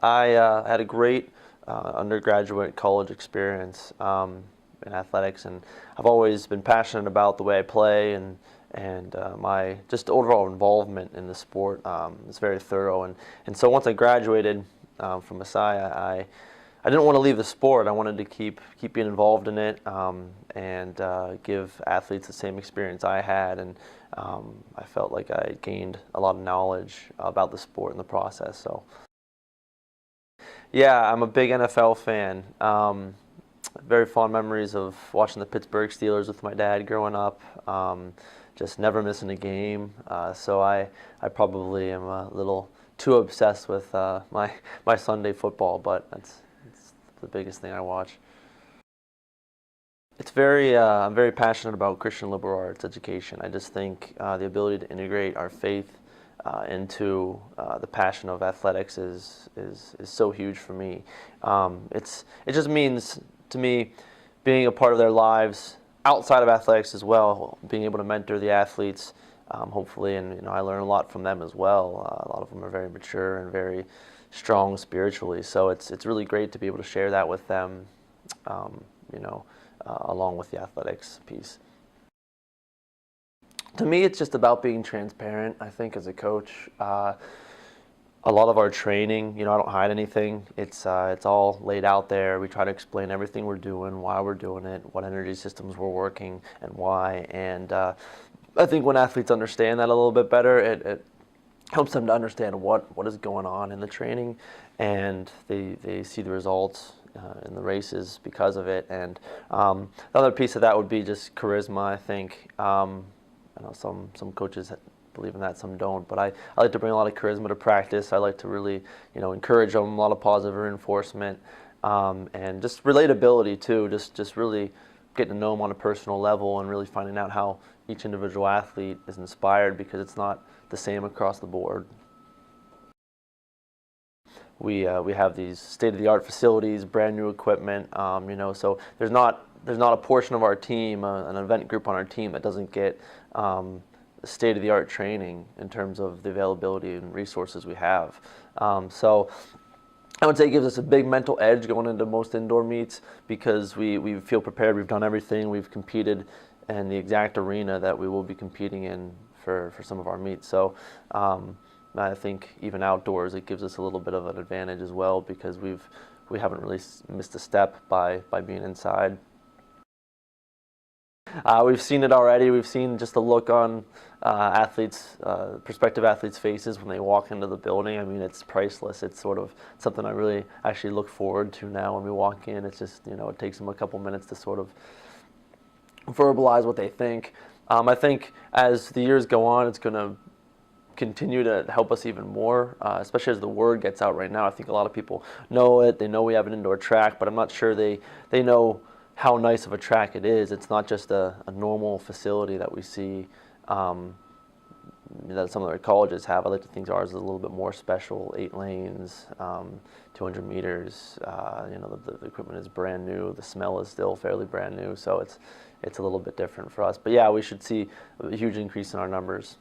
I had a great undergraduate college experience in athletics, and I've always been passionate about the way I play and my just overall involvement in the sport. It's very thorough, and so once I graduated from Messiah, I didn't want to leave the sport. I wanted to keep being involved in it and give athletes the same experience I had, and I felt like I gained a lot of knowledge about the sport in the process. So. Yeah, I'm a big NFL fan. Very fond memories of watching the Pittsburgh Steelers with my dad growing up. Just never missing a game. So I probably am a little too obsessed with my Sunday football, but it's the biggest thing I watch. It's I'm very passionate about Christian liberal arts education. I just think the ability to integrate our faith into the passion of athletics is so huge for me. It just means to me being a part of their lives outside of athletics as well, being able to mentor the athletes, hopefully, and I learn a lot from them as well. A lot of them are very mature and very strong spiritually, so it's really great to be able to share that with them, along with the athletics piece. To me, it's just about being transparent. I think as a coach, a lot of our training, I don't hide anything. It's all laid out there. We try to explain everything we're doing, why we're doing it, what energy systems we're working, and why. And I think when athletes understand that a little bit better, it helps them to understand what is going on in the training, and they see the results in the races because of it. And the other piece of that would be just charisma, I think. I know some coaches believe in that, some don't, but I like to bring a lot of charisma to practice. I like to really, encourage them, a lot of positive reinforcement, and just relatability too, just really getting to know them on a personal level and really finding out how each individual athlete is inspired, because it's not the same across the board. We have these state-of-the-art facilities, brand new equipment, so there's not a portion of our team, an event group on our team, that doesn't get state-of-the-art training in terms of the availability and resources we have. So I would say it gives us a big mental edge going into most indoor meets, because we feel prepared. We've done everything. We've competed in the exact arena that we will be competing in for some of our meets. So I think even outdoors, it gives us a little bit of an advantage as well, because we haven't really missed a step by being inside. We've seen it already. We've seen just the look on prospective athletes' faces when they walk into the building. I mean, it's priceless. It's sort of something I really actually look forward to now when we walk in. It's just, it takes them a couple minutes to sort of verbalize what they think. I think as the years go on, it's going to continue to help us even more, especially as the word gets out right now. I think a lot of people know it. They know we have an indoor track, but I'm not sure they know how nice of a track it is. It's not just a normal facility that we see that some other colleges have. I like to think ours is a little bit more special. 8 lanes, 200 meters. The equipment is brand new. The smell is still fairly brand new, so it's a little bit different for us. But yeah, we should see a huge increase in our numbers.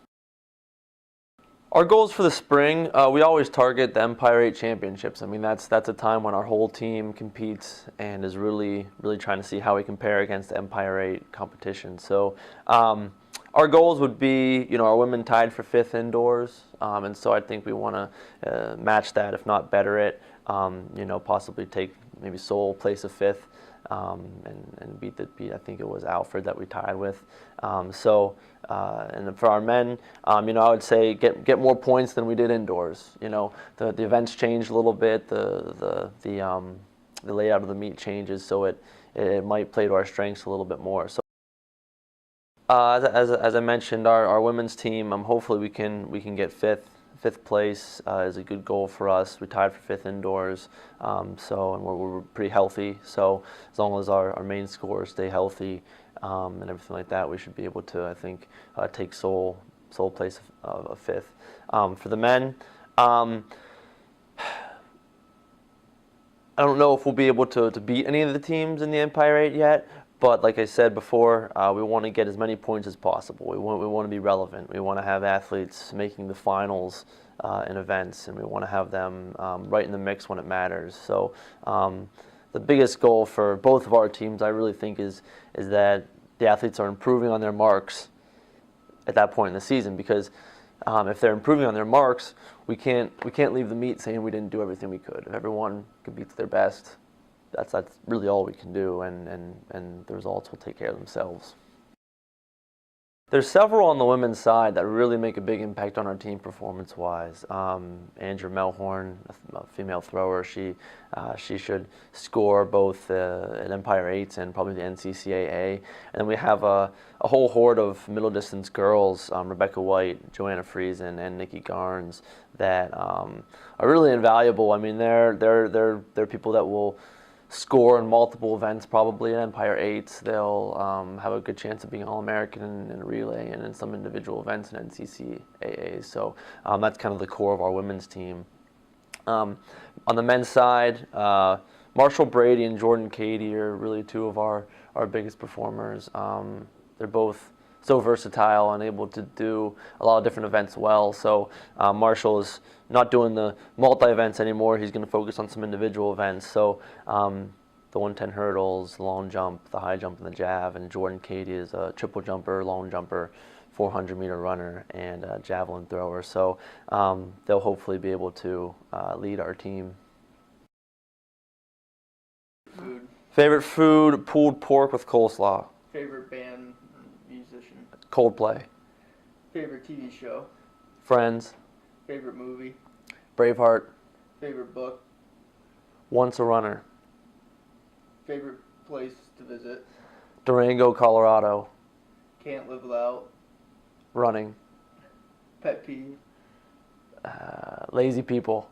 Our goals for the spring, we always target the Empire 8 championships. I mean, that's a time when our whole team competes and is really trying to see how we compare against the Empire 8 competition. So our goals would be, our women tied for 5th indoors, and so I think we want to match that, if not better it. Possibly take maybe sole place of 5th. And beat I think it was Alfred that we tied with. And for our men, I would say get more points than we did indoors. The events changed a little bit. The layout of the meet changes, so it might play to our strengths a little bit more. So as I mentioned, our women's team, hopefully we can get 5th. 5th place is a good goal for us. We tied for 5th indoors, and we're pretty healthy. So as long as our main scores stay healthy and everything like that, we should be able to, I think, take sole place of 5th. For the men, I don't know if we'll be able to beat any of the teams in the Empire 8 yet. But like I said before, we want to get as many points as possible. We want to be relevant. We want to have athletes making the finals in events, and we want to have them right in the mix when it matters. So the biggest goal for both of our teams, I really think, is that the athletes are improving on their marks at that point in the season, because if they're improving on their marks, we can't leave the meet saying we didn't do everything we could. If everyone competes their best, that's really all we can do, and the results will take care of themselves. There's several on the women's side that really make a big impact on our team performance-wise. Andrew Melhorn, a female thrower, she should score both at Empire 8s and probably the NCCAA. And then we have a whole horde of middle distance girls, Rebecca White, Joanna Friesen, and Nikki Garnes, that are really invaluable. I mean, they're people that will score in multiple events, probably at Empire 8s. They'll have a good chance of being All-American in relay and in some individual events in NCCAA. So that's kind of the core of our women's team. On the men's side, Marshall Brady and Jordan Cady are really two of our biggest performers. They're both so versatile and able to do a lot of different events well. So Marshall is not doing the multi-events anymore. He's going to focus on some individual events. So the 110 hurdles, the long jump, the high jump, and the jav. And Jordan Cady is a triple jumper, long jumper, 400-meter runner, and a javelin thrower. So they'll hopefully be able to lead our team. Food. Favorite food, pulled pork with coleslaw. Favorite band, musician. Coldplay. Favorite TV show. Friends. Favorite movie. Braveheart. Favorite book. Once a Runner. Favorite place to visit. Durango, Colorado. Can't live without. Running. Pet peeve. Lazy people.